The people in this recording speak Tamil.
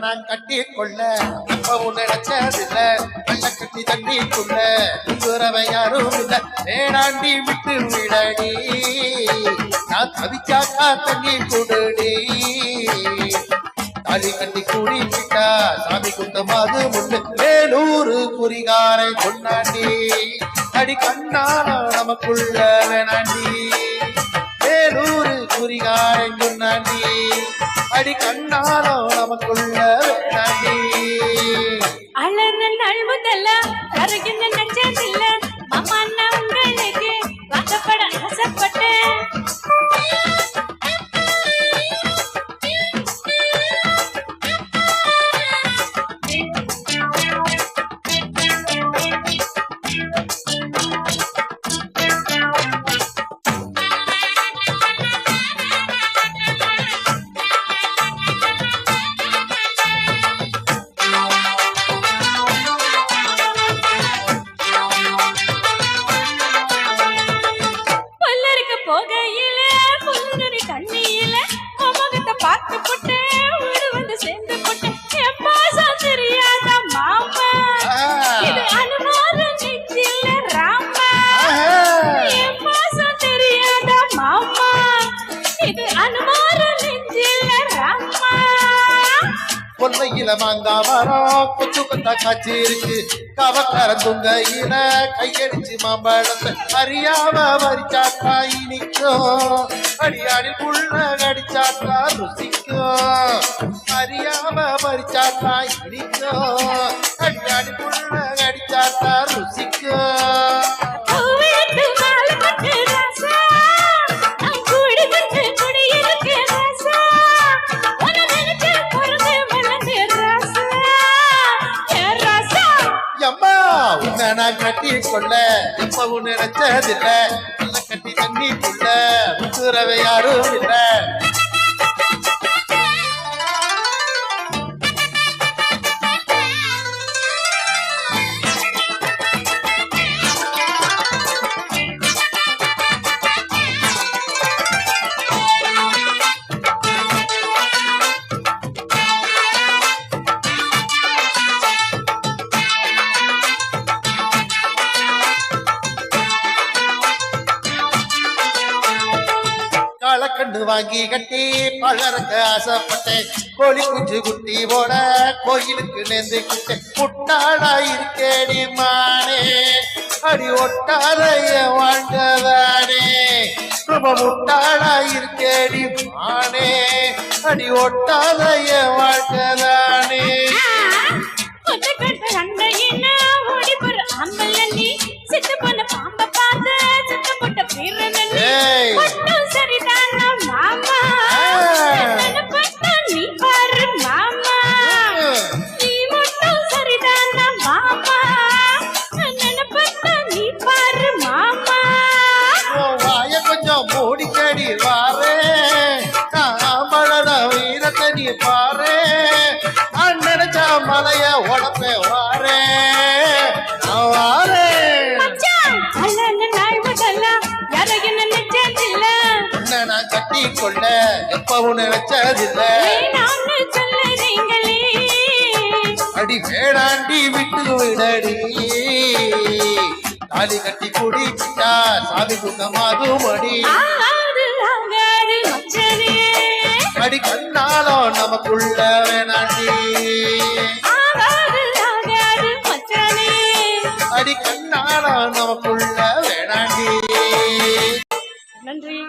நான் கட்டி கொள்ள இப்பவும் நினைச்சதில்ல வெள்ள கட்டி தண்ணிக்குள்ள உறவை யாரும் இல்ல வேணாண்டி விட்டு விடடி நான் தவிச்சாக்கா தண்ணி குடுடி தாலி கட்டி கூடி விட்டா சாமி குத்தமாது முன்னு வேலூரு குறிகாரை கொண்டாண்டி அடி கண்ணா நமக்குள்ள வேணாண்டி வேலூரு குறிகாரை கொண்டாண்டி அடி கண்ணாலோ நமக்குள்ள வேணாண்டி அழகு நல்முதல்ல கருகின்ற நெஞ்சதில்ல மாமா நான் உங்களுக்கு வாக்கப்பட ஆசைப்பட்டேன் போகையில புல்லுரி தண்ணியில முகத்தை பார்த்து போட்டு வீடு வந்து சேர்ந்து போட்டு எப்பாசம் தெரியாத மாமா இது அனுமானம் நெஞ்சில ராமா எப்பாசம் தெரியாத மாமா இது அனுமானம் நெஞ்சில ராமா பொன்னையில மாங்கா மரம் கொச்சு கொத்தா காய்ச்சி இருக்கு கவக்கரந்துங்கையில கையடிச்சு மாம்பழத்தை அறியாம வரிச்சாக்கா இனிக்கும் அடியாடில் புள்ள கடிச்சாக்கா ருசிக்கும் அறியாம வரிச்சாக்கா இனிக்கும் அடியாடில் புள்ள கடிச்சாக்கா ருசிக்கும் நான் கட்டி கொள்ள இப்பவும் நினைச்சதில்ல நல்ல கட்டி தண்ணிக்குள்ள உறவை யாரும் இல்ல கண்ணு வாங்கி கட்டி பழறக்க ஆசைப்பட்டேன் கோழி குஞ்சு குட்டி போட கோயிலுக்கு நேர்ந்துக்கிட்டேன் முட்டாளா இருக்கேடி மானே அடி ஒட்டாதைய வாழ்ந்ததானே ரொம்ப முட்டாளா இருக்கேடி மானே அடி ஒட்டாதைய வாழ்ந்ததானே மூடிக்கடி வாரே காமழத வீரத்தை நீ பாரு நினைச்சா மலைய உடப்பே வாரே வாரே நான் கட்டி கொள்ள எப்பவும் நினைச்சதில்ல அடி வேடாண்டி விட்டு விடடி தாலி கட்டி குடிச்சா சாமி குத்தமாகும் அடி அடி கண்ணாலோ நமக்குள்ள வேணாண்டி அடி கண்ணாலோ நமக்குள்ள வேணாண்டி நன்றி.